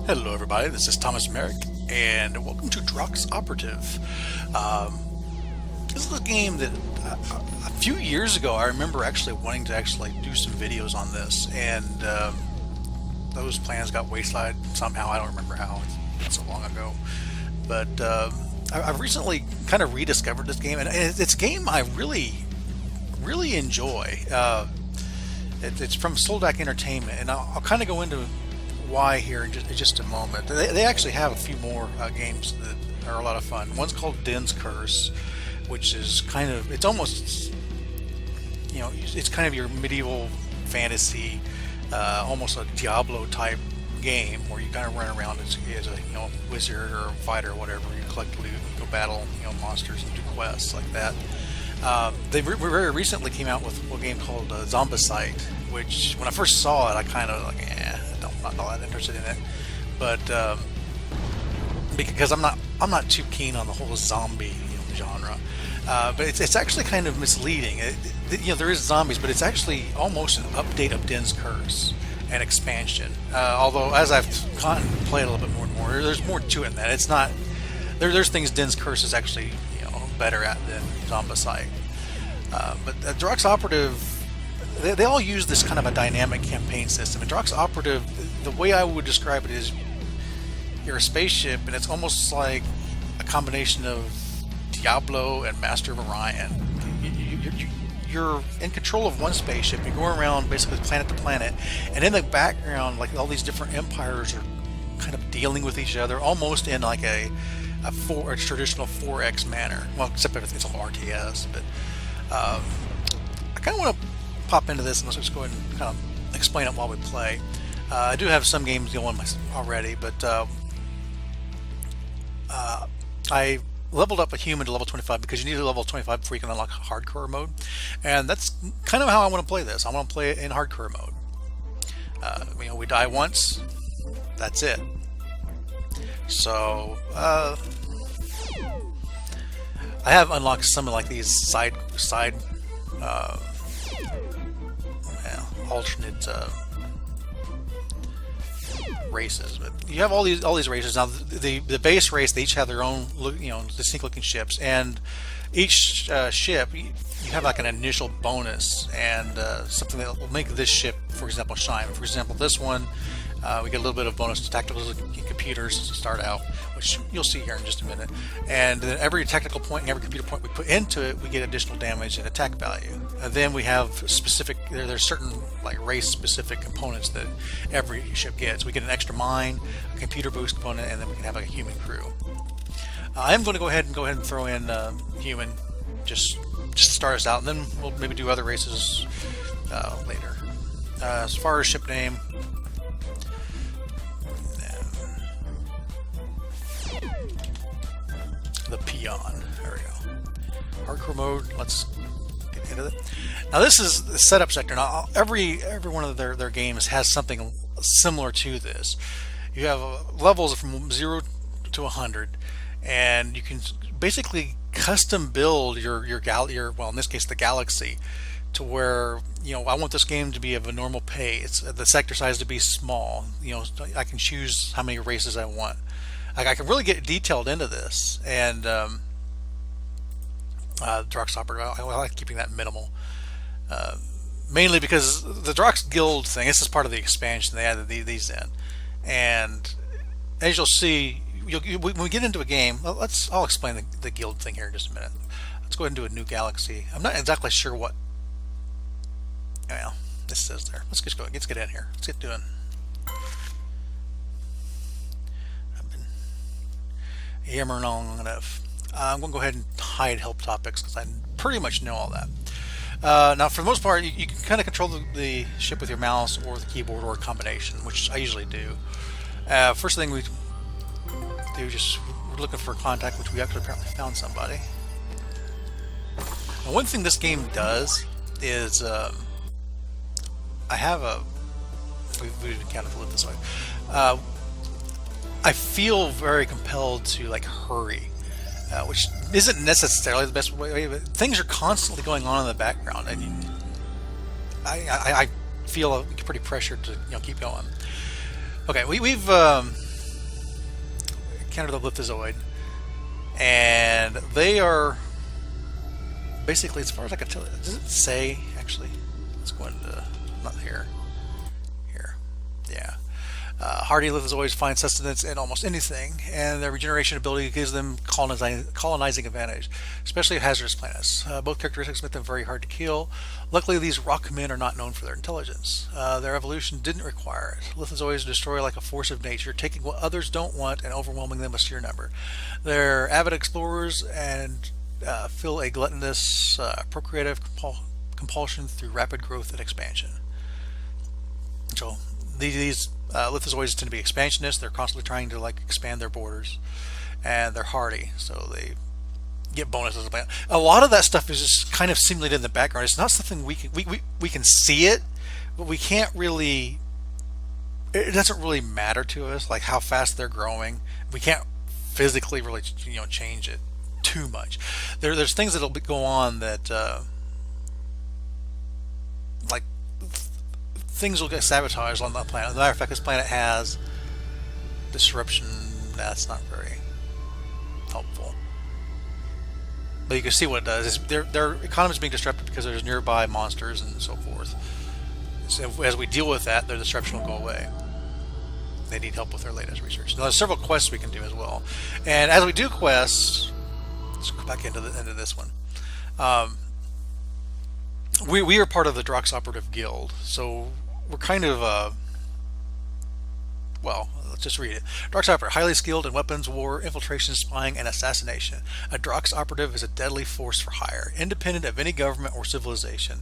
Hello everybody, this is Thomas Merrick, and welcome to Drox Operative. This is a game that a few years ago I remember actually wanting to do some videos on this, and those plans got wayside somehow. I don't remember how, it's so long ago. But I've recently kind of rediscovered this game, and it's a game I really enjoy. It's from Soldak Entertainment, and I'll kind of go into why here in just a moment. They actually have a few more games that are a lot of fun. One's called Din's Curse, which is kind of, it's almost, it's kind of your medieval fantasy, almost a Diablo type game where you kind of run around as a wizard or a fighter or whatever. You collect loot, you go battle monsters and do quests like that. They very recently came out with a game called Zombicide, which when I first saw it I kind of like, I'm not that interested in it, but because I'm not too keen on the whole zombie genre. But it's actually kind of misleading. There is zombies, but it's actually almost an update of Din's Curse, an expansion. Although as I've gotten to play it a little bit more and more, there's more to it than that. It's not there's things Din's Curse is actually better at than Zombicide. But Drox Operative, they all use this kind of a dynamic campaign system. And Drox Operative, the way I would describe it is you're a spaceship, and it's almost like a combination of Diablo and Master of Orion. You're in control of one spaceship. You go around basically planet to planet, and in the background, like all these different empires are kind of dealing with each other, almost in like a traditional 4X manner. Well, except if it's all RTS. But I kind of want to pop into this and let's just go ahead and kind of explain it while we play. I do have some games going already, but I leveled up a human to level 25 because you need to level 25 before you can unlock hardcore mode, and that's kind of how I want to play this. I want to play it in hardcore mode. We die once, that's it. So I have unlocked some of like these side alternate races, but you have all these races now. The base race, they each have their own distinct looking ships, and each ship you have like an initial bonus and something that will make this ship, for example, shine. For example, this one we get a little bit of bonus to tactical computers to start out, which you'll see here in just a minute. And then every technical point and every computer point we put into it, we get additional damage and attack value. And then we have specific, there's certain like race specific components that every ship gets. We get an extra mine, a computer boost component, and then we can have like a human crew. I am going to go ahead and throw in human, just to start us out, and then we'll maybe do other races later. As far as ship name, the Peon. There we go. Hardcore mode. Let's get into it. Now this is the setup sector. Now every one of their games has something similar to this. You have levels from 0 to 100, and you can basically custom build your well, in this case the galaxy, to where I want this game to be of a normal pay. It's the sector size to be small. I can choose how many races I want. I can really get detailed into this, and Drox Operative, I like keeping that minimal, mainly because the Drox Guild thing, this is part of the expansion. They added these in, and as you'll see, when we get into a game, I'll explain the guild thing here in just a minute. Let's go ahead and do a new galaxy. I'm not exactly sure what this says there. Let's get in here. Let's get doing. Yammering on long enough. I'm going to go ahead and hide help topics because I pretty much know all that. Now, for the most part, you can kind of control the ship with your mouse or the keyboard or a combination, which I usually do. First thing we do, we're looking for contact, which we actually apparently found somebody. Now, one thing this game does is I have a. We didn't count it to live this way. I feel very compelled to like hurry, which isn't necessarily the best way, but things are constantly going on in the background, and I feel pretty pressured to keep going. Okay, we've encounter the lithozoid, and they are basically, as far as I can tell, does it say actually? Let's go into not here. Yeah. Hardy lithozoids find sustenance in almost anything, and their regeneration ability gives them colonizing advantage, especially at hazardous planets. Both characteristics make them very hard to kill. Luckily, these rock men are not known for their intelligence. Their evolution didn't require it. Lithozoids destroy like a force of nature, taking what others don't want and overwhelming them with sheer number. They're avid explorers and feel a gluttonous procreative compulsion through rapid growth and expansion. So these lithozoids tend to be expansionists. They're constantly trying to like expand their borders, and they're hardy, so they get bonuses. A lot of that stuff is just kind of simulated in the background. It's not something we can see it, but we can't really. It doesn't really matter to us, like how fast they're growing. We can't physically really change it too much. There's things that'll go on that like things will get sabotaged on that planet. As a matter of fact, this planet has disruption. That's not very helpful. But you can see what it does. Is their economy is being disrupted because there's nearby monsters and so forth. So as we deal with that, their disruption will go away. They need help with their latest research. Now, there's several quests we can do as well. And as we do quests, let's go back into this one. We are part of the Drox Operative Guild, so we're kind of well, let's just read it. Drox Operative, highly skilled in weapons, war, infiltration, spying, and assassination. A Drox Operative is a deadly force for hire, independent of any government or civilization.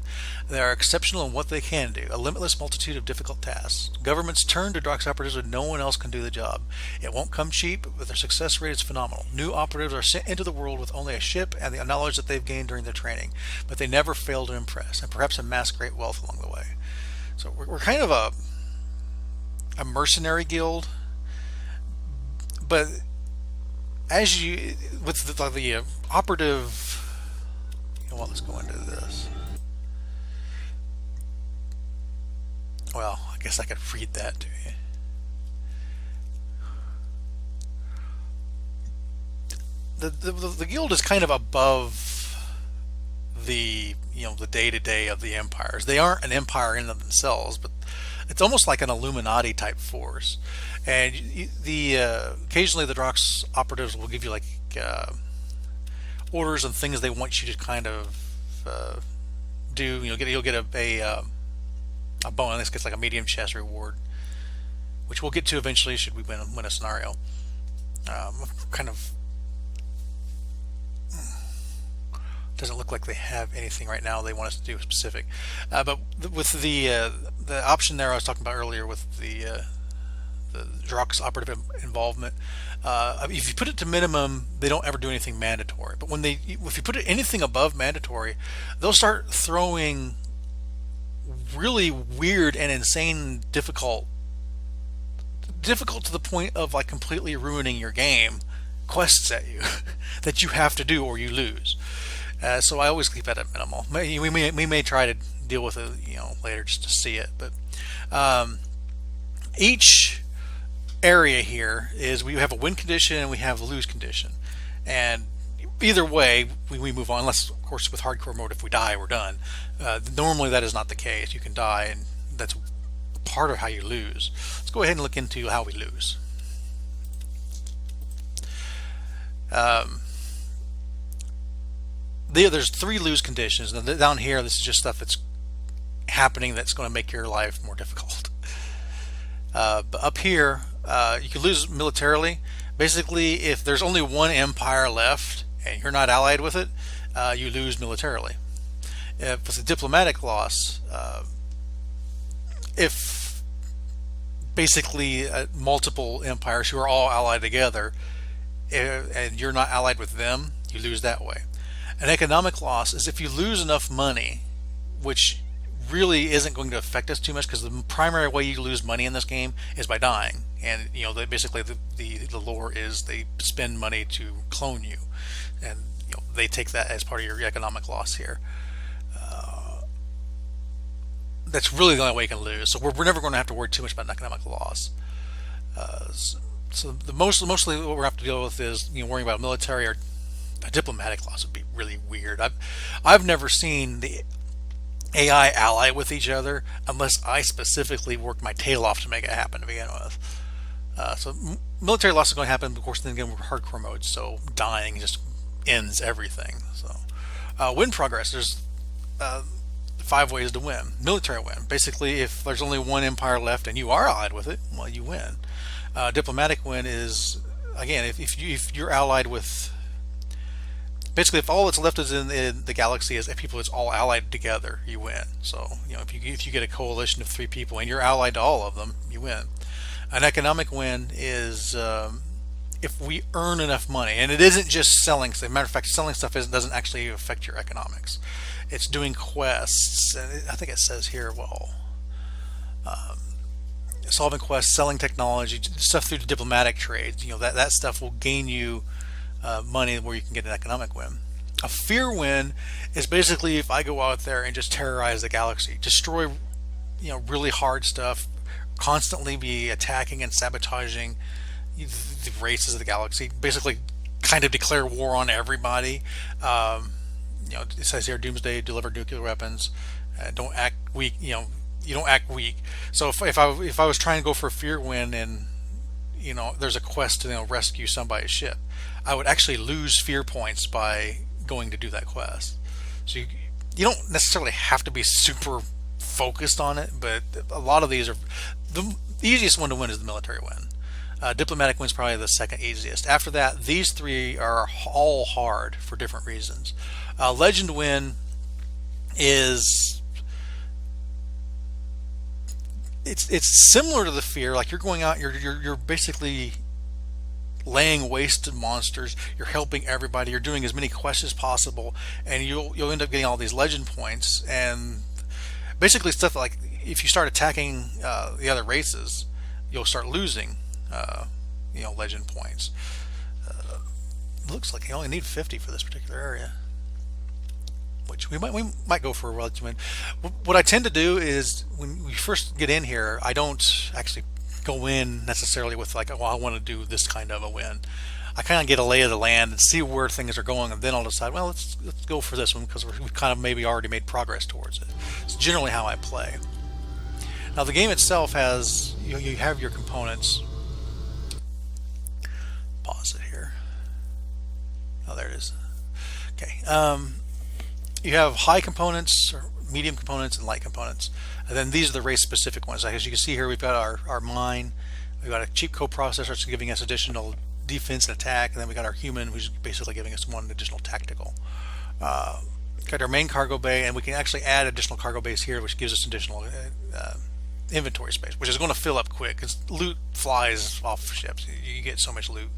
They are exceptional in what they can do, a limitless multitude of difficult tasks. Governments turn to Drox Operatives when no one else can do the job. It won't come cheap, but their success rate is phenomenal. New operatives are sent into the world with only a ship and the knowledge that they've gained during their training, but they never fail to impress, and perhaps amass great wealth along the way. So we're kind of a mercenary guild, but as you with the operative, well, let's go into this. Well, I guess I could read that to you. The guild is kind of above the the day-to-day of the empires. They aren't an empire in of themselves, but it's almost like an Illuminati type force. And occasionally the Drox operatives will give you like orders and things they want you to kind of do. You'll get a bonus. This gets like a medium chest reward, which we'll get to eventually should we win a scenario. Kind of doesn't look like they have anything right now they want us to do specific, but with the option there I was talking about earlier with the Drox operative involvement, if you put it to minimum, they don't ever do anything mandatory. But if you put it anything above mandatory, they'll start throwing really weird and insane, difficult to the point of like completely ruining your game quests at you that you have to do or you lose. So I always keep that at minimal. We may try to deal with it, later just to see it. But each area here is we have a win condition and we have a lose condition, and either way we move on. Unless, of course, with hardcore mode, if we die, we're done. Normally that is not the case. You can die, and that's part of how you lose. Let's go ahead and look into how we lose. There's 3 lose conditions. Now, down here, this is just stuff that's happening that's going to make your life more difficult. But up here, you can lose militarily. Basically, if there's only one empire left and you're not allied with it, you lose militarily. If it's a diplomatic loss, if basically multiple empires who are all allied together and you're not allied with them, you lose that way. An economic loss is if you lose enough money, which really isn't going to affect us too much because the primary way you lose money in this game is by dying. And basically the lore is they spend money to clone you, and they take that as part of your economic loss here. That's really the only way you can lose. So we're never going to have to worry too much about an economic loss. So mostly what we're have to deal with is worrying about military or a diplomatic loss would be really weird. I've never seen the AI ally with each other unless I specifically worked my tail off to make it happen to begin with. So military loss is going to happen. Of course, then again we're hardcore mode, so dying just ends everything. So win progress. There's 5 ways to win. Military win. Basically, if there's only one empire left and you are allied with it, well, you win. Diplomatic win is, again, if you're allied with, basically if all that's left is in the galaxy is people that's all allied together, you win. So if you get a coalition of 3 people and you're allied to all of them, you win. An economic win is if we earn enough money, and it isn't just selling. As a matter of fact, selling stuff doesn't actually affect your economics. It's doing quests, and I think it says here, well, solving quests, selling technology, stuff through the diplomatic trades. That stuff will gain you money where you can get an economic win. A fear win is basically if I go out there and just terrorize the galaxy, destroy really hard stuff, constantly be attacking and sabotaging the races of the galaxy, basically kind of declare war on everybody. It says here, Doomsday, deliver nuclear weapons, don't act weak. You don't act weak. So if I was trying to go for a fear win and there's a quest to rescue somebody's ship, I would actually lose fear points by going to do that quest. So you don't necessarily have to be super focused on it, but a lot of these are the easiest one to win is the military win. Diplomatic win is probably the second easiest. After that, these 3 are all hard for different reasons. Legend win is it's similar to the fear. Like you're going out, you're basically laying waste to monsters. You're helping everybody. You're doing as many quests as possible, and you'll end up getting all these legend points. And basically stuff like if you start attacking the other races, you'll start losing legend points. Looks like you only need 50 for this particular area, which we might go for a legend win. What I tend to do is when we first get in here, I don't actually go in necessarily with like, well, I want to do this kind of a win. I kind of get a lay of the land and see where things are going, and then I'll decide, well, let's go for this one because we've kind of maybe already made progress towards it. It's generally how I play. Now the game itself has you have your components. Pause it here. Oh, there it is. Okay. You have high components, or medium components, and light components. And then these are the race-specific ones. As you can see here, we've got our mine. We've got a cheap coprocessor, that's giving us additional defense and attack. And then we got our human, who's basically giving us 1 additional tactical. Got our main cargo bay, and we can actually add additional cargo bays here, which gives us additional inventory space, which is going to fill up quick because loot flies off ships. You get so much loot.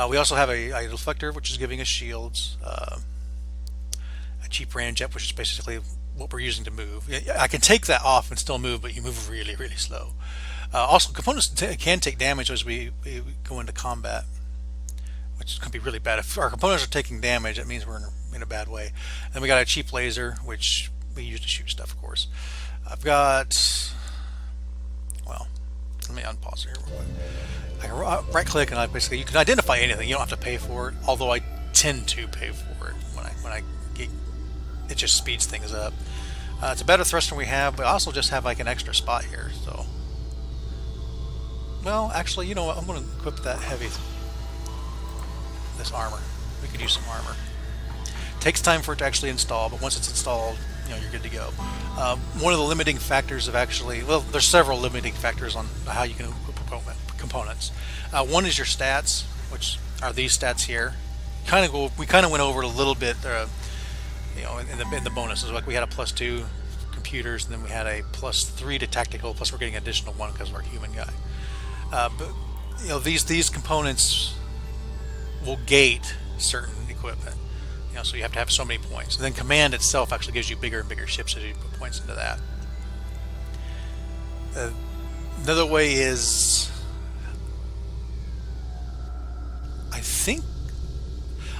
We also have a deflector, which is giving us shields. A cheap ramjet, which is basically what we're using to move. I can take that off and still move, but you move really, really slow. Also, components can take damage as we go into combat, which can be really bad. If our components are taking damage, that means we're in a bad way. Then we got a cheap laser, which we use to shoot stuff, of course. I've got, well, let me unpause here real quick. I can right click and you can identify anything. You don't have to pay for it, although I tend to pay for it when I get, it just speeds things up. It's a better thruster we have, but I also just have like an extra spot here. So, well, actually, you know what? I'm going to equip that this armor. We could use some armor. Takes time for it to actually install, but once it's installed, you're good to go. One of the limiting factors of there's several limiting factors on how you can equip components. One is your stats, which are these stats here. We kind of went over it a little bit, in the bonuses. Like we had a +2 computers, and then we had a +3 to tactical. Plus, we're getting an additional 1 because of our human guy. But these components will gate certain equipment. So you have to have so many points. And then command itself actually gives you bigger and bigger ships as you put points into that. Another way is,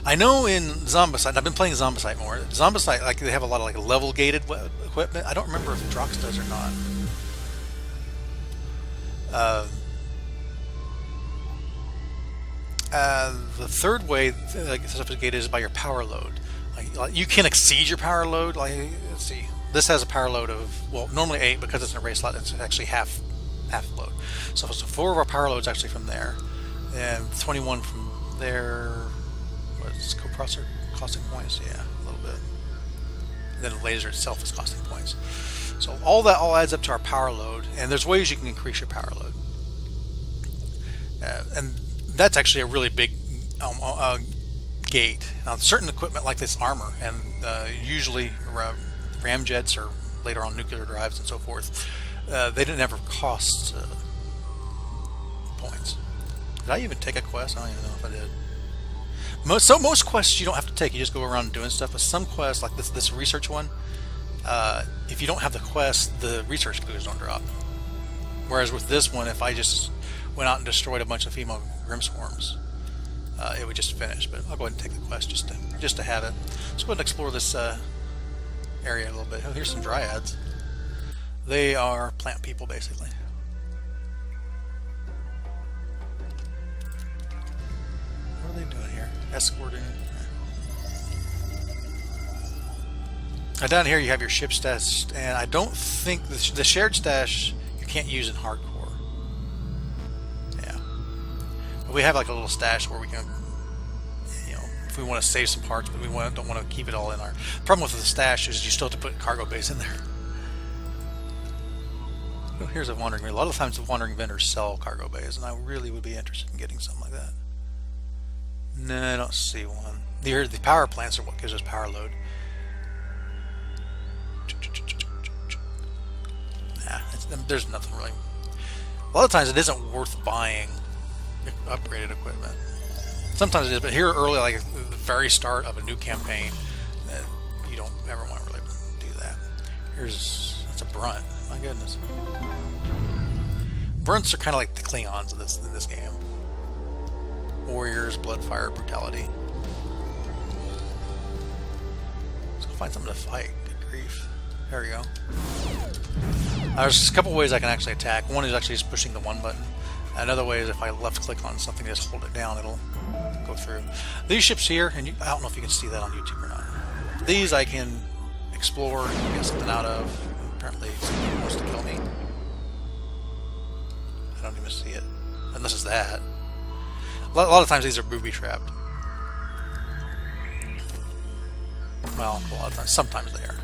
I know in Zombicide, I've been playing Zombicide more. Zombicide, like they have a lot of like level gated equipment. I don't remember if Drox does or not. The third way stuff is gated is by your power load. Like you can exceed your power load. Like, let's see, this has a power load of, well, normally 8, because it's in a race slot. It's actually half load. So 4 of our power loads actually from there, and 21 from there. What's co-processor costing points? Yeah, a little bit. And then the laser itself is costing points. So all adds up to our power load, and there's ways you can increase your power load. And that's actually a really big gate. Now, certain equipment like this armor, and usually ramjets or later on nuclear drives and so forth, they didn't ever cost points. Did I even take a quest? I don't even know if I did. Most quests you don't have to take. You just go around doing stuff. But some quests, like this research one, if you don't have the quest, the research clues don't drop. Whereas with this one, if I just went out and destroyed a bunch of female Grimsworms, it would just finish. But I'll go ahead and take the quest just to have it. Let's go ahead and explore this area a little bit. Oh, here's some dryads. They are plant people, basically. What are they doing here? Escorting. Down here you have your ship stash, and I don't think the shared stash you can't use in hardcore. Yeah, but we have like a little stash where we can, if we want to save some parts, but we don't want to keep it all in our. The problem with the stash is you still have to put cargo base in there. Oh, here's a wandering. A lot of times the wandering vendors sell cargo bays, and I really would be interested in getting something like that. No, I don't see one. The power plants are what gives us power load. Nah, there's nothing really. A lot of times it isn't worth buying upgraded equipment. Sometimes it is, but here early, like at the very start of a new campaign, you don't ever want to really do that. That's a brunt. My goodness. Brunts are kind of like the Klingons in this game. Warriors, blood, fire, brutality. Let's go find something to fight. Good grief. There we go. There's a couple ways I can actually attack. One is actually just pushing the 1 button. Another way is if I left click on something, just hold it down, it'll go through. These ships here, and I don't know if you can see that on YouTube or not. These I can explore and get something out of. Apparently somebody wants to kill me. I don't even see it. Unless it's that. A lot of times these are booby trapped. Well, a lot of times. Sometimes they are.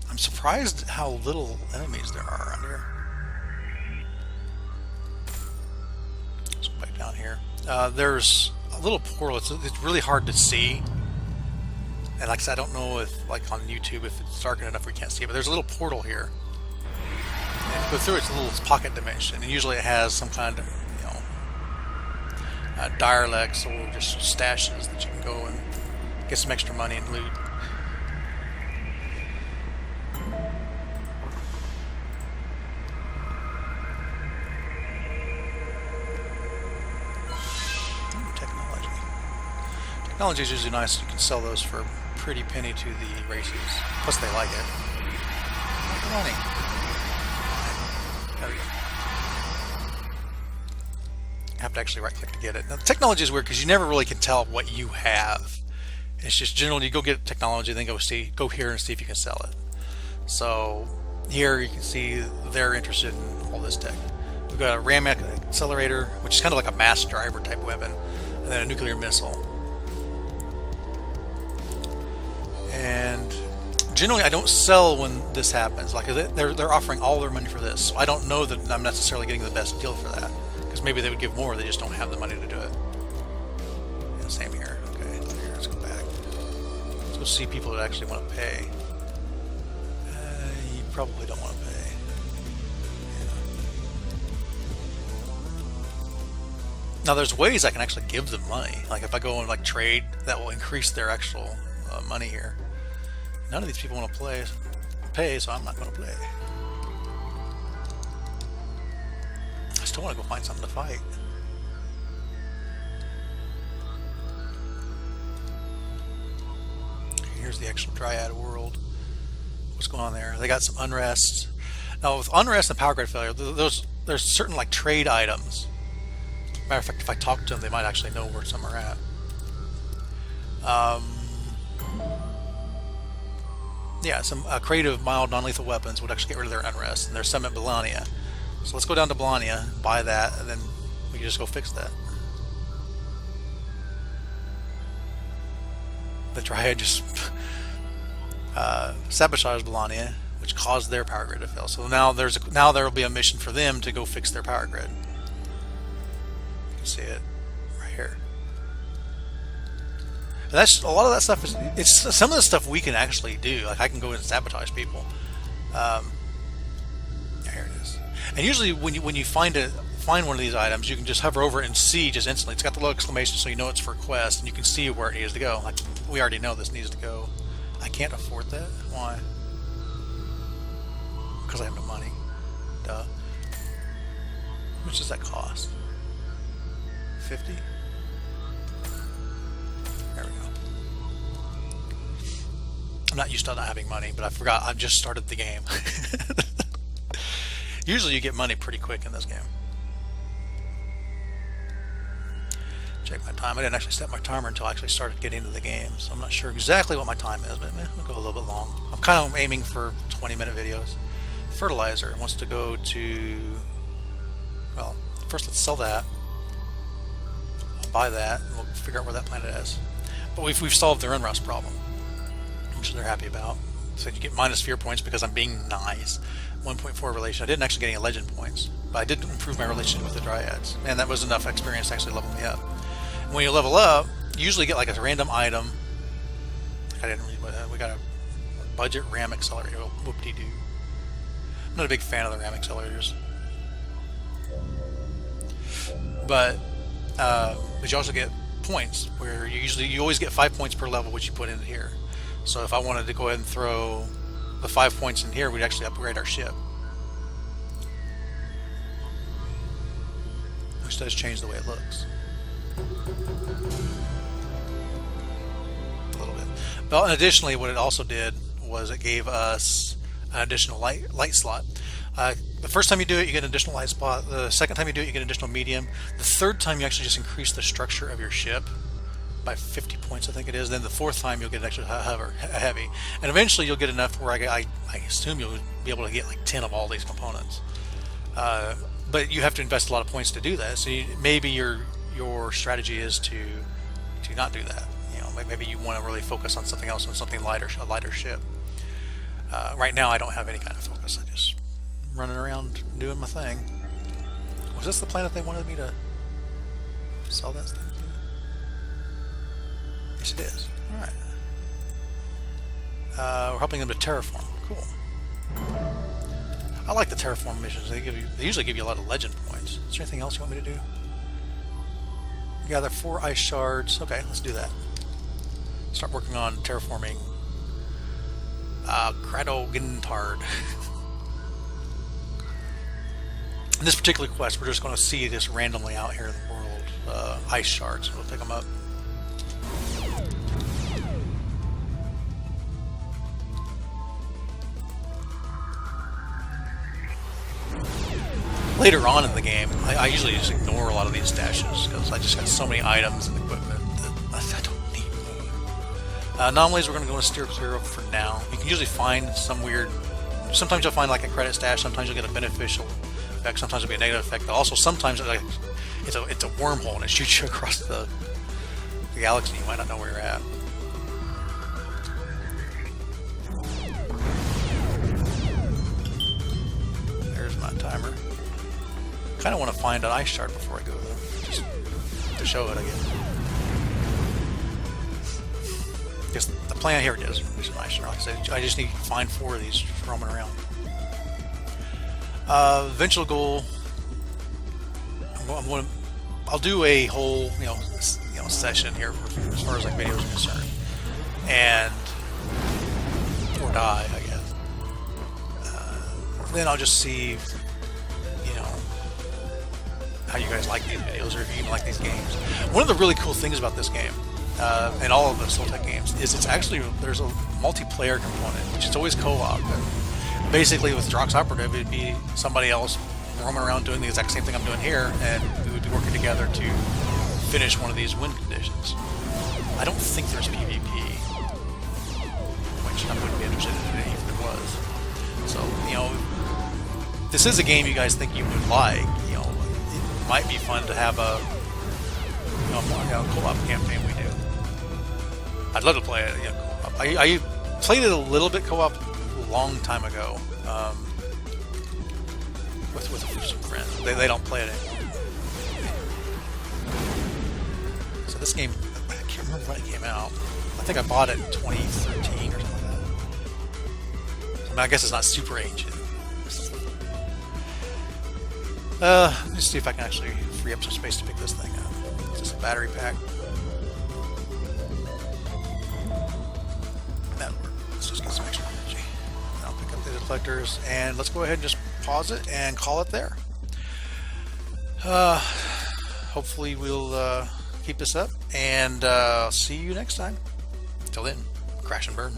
I'm surprised how little enemies there are around here. Let's go back down here. There's a little portal. It's really hard to see. And like I said, I don't know if, like on YouTube, if it's dark enough we can't see it, but there's a little portal here. And if you go through its little pocket dimension, and usually it has some kind of, dialects or just stashes that you can go and get some extra money and loot. Technology is usually nice. You can sell those for a pretty penny to the races. Plus, they like it. Good morning. There we go. You have to actually right-click to get it. Now, the technology is weird because you never really can tell what you have. It's just generally you go get technology, then go here and see if you can sell it. So here you can see they're interested in all this tech. We've got a ram accelerator, which is kind of like a mass driver type weapon, and then a nuclear missile. And generally I don't sell when this happens. Like they're offering all their money for this, so I don't know that I'm necessarily getting the best deal for that, because maybe they would give more, they just don't have the money to do it. Yeah, same here. Okay, here, let's go back. Let's go see people that actually want to pay. You probably don't want to pay. Yeah. Now there's ways I can actually give them money. Like if I go and like trade, that will increase their actual money here. None of these people want to pay, so I'm not going to play. I still want to go find something to fight. Here's the actual Dryad world. What's going on there? They got some unrest. Now with unrest and power grid failure, there's certain like trade items. Matter of fact, if I talk to them, they might actually know where some are at. Yeah, some creative, mild, non-lethal weapons would actually get rid of their unrest, and there's some at Belania. So let's go down to Belania, buy that, and then we can just go fix that. The Dryad just sabotaged Belania, which caused their power grid to fail. So now there will be a mission for them to go fix their power grid. You can see it right here. And that's a lot of that stuff it's some of the stuff we can actually do. Like I can go in and sabotage people. Here it is. And usually when you find one of these items, you can just hover over it and see just instantly. It's got the little exclamation, so you know it's for a quest, and you can see where it needs to go. Like we already know this needs to go. I can't afford that. Why? Because I have no money. Duh. How much does that cost? 50? There we go. I'm not used to not having money, but I forgot I've just started the game. Usually you get money pretty quick in this game. Check my time. I didn't actually set my timer until I actually started getting into the game, so I'm not sure exactly what my time is, but we'll go a little bit long. I'm kind of aiming for 20-minute videos. Fertilizer wants to go to, well, first let's sell that. I'll buy that, and we'll figure out where that planet is. But we've solved their unrest problem, which they're happy about. So you get minus fear points because I'm being nice. 1.4 relation. I didn't actually get any legend points, but I did improve my relationship with the Dryads, and that was enough experience to actually level me up. And when you level up, you usually get like a random item. I didn't read what we got a budget RAM accelerator. Whoop-de-doo. I'm not a big fan of the RAM accelerators, but you also get points where you always get 5 points per level, which you put in here. So if I wanted to go ahead and throw the 5 points in here, we'd actually upgrade our ship, which does change the way it looks a little bit. But additionally, what it also did was it gave us an additional light slot. The first time you do it, you get an additional light spot. The second time you do it, you get an additional medium. The third time, you actually just increase the structure of your ship by 50 points, I think it is. Then the fourth time, you'll get an extra heavy. And eventually, you'll get enough where I assume you'll be able to get like 10 of all these components. But you have to invest a lot of points to do that. So maybe your strategy is to not do that. You know, maybe you want to really focus on something else, on something lighter, a lighter ship. Right now, I don't have any kind of focus. I just running around doing my thing. Was this the planet they wanted me to sell that thing to? Yes, it is. All right. We're helping them to terraform. Cool. I like the terraform missions. They usually give you a lot of legend points. Is there anything else you want me to do? Gather 4 ice shards. Okay, let's do that. Start working on terraforming Gintard. In this particular quest, we're just going to see this randomly out here in the world. Ice shards. We'll pick them up. Later on in the game, I usually just ignore a lot of these stashes because I just got so many items and equipment that I don't need. Anomalies we're going to go and steer clear of for now. You can usually find some weird... Sometimes you'll find like a credit stash, sometimes you'll get a beneficial effect, sometimes it'll be a negative effect, but also sometimes it's a wormhole and it shoots you across the galaxy and you might not know where you're at. There's my timer. Kind of want to find an ice shard before I go though, just to show it again. Because the plan here it is. There's an ice shard. Like I said, I just need to find 4 of these roaming around. Eventual goal. I'll do a whole session here as far as like videos are concerned, and or die, I guess. Then I'll just see. How you guys like these videos, or if you even like these games. One of the really cool things about this game, in all of the Soultech games is it's actually there's a multiplayer component, which is always co-op. And basically, with Drox Operative, it'd be somebody else roaming around doing the exact same thing I'm doing here, and we would be working together to finish one of these win conditions. I don't think there's PvP, which I wouldn't be interested in it if there was. So, you know, this is a game you guys think you would like. You know, it might be fun to have a co-op campaign we do. I'd love to play it. You know, I played it a little bit co-op a long time ago with some friends. They don't play it anymore. So this game, I can't remember when it came out. I think I bought it in 2013 or something like that. I mean, I guess it's not super ancient. Let me see if I can actually free up some space to pick this thing up. Is this a battery pack? That works. Let's just get some extra energy. And I'll pick up the deflectors, and let's go ahead and just pause it and call it there. Hopefully we'll keep this up, and see you next time. Till then, crash and burn.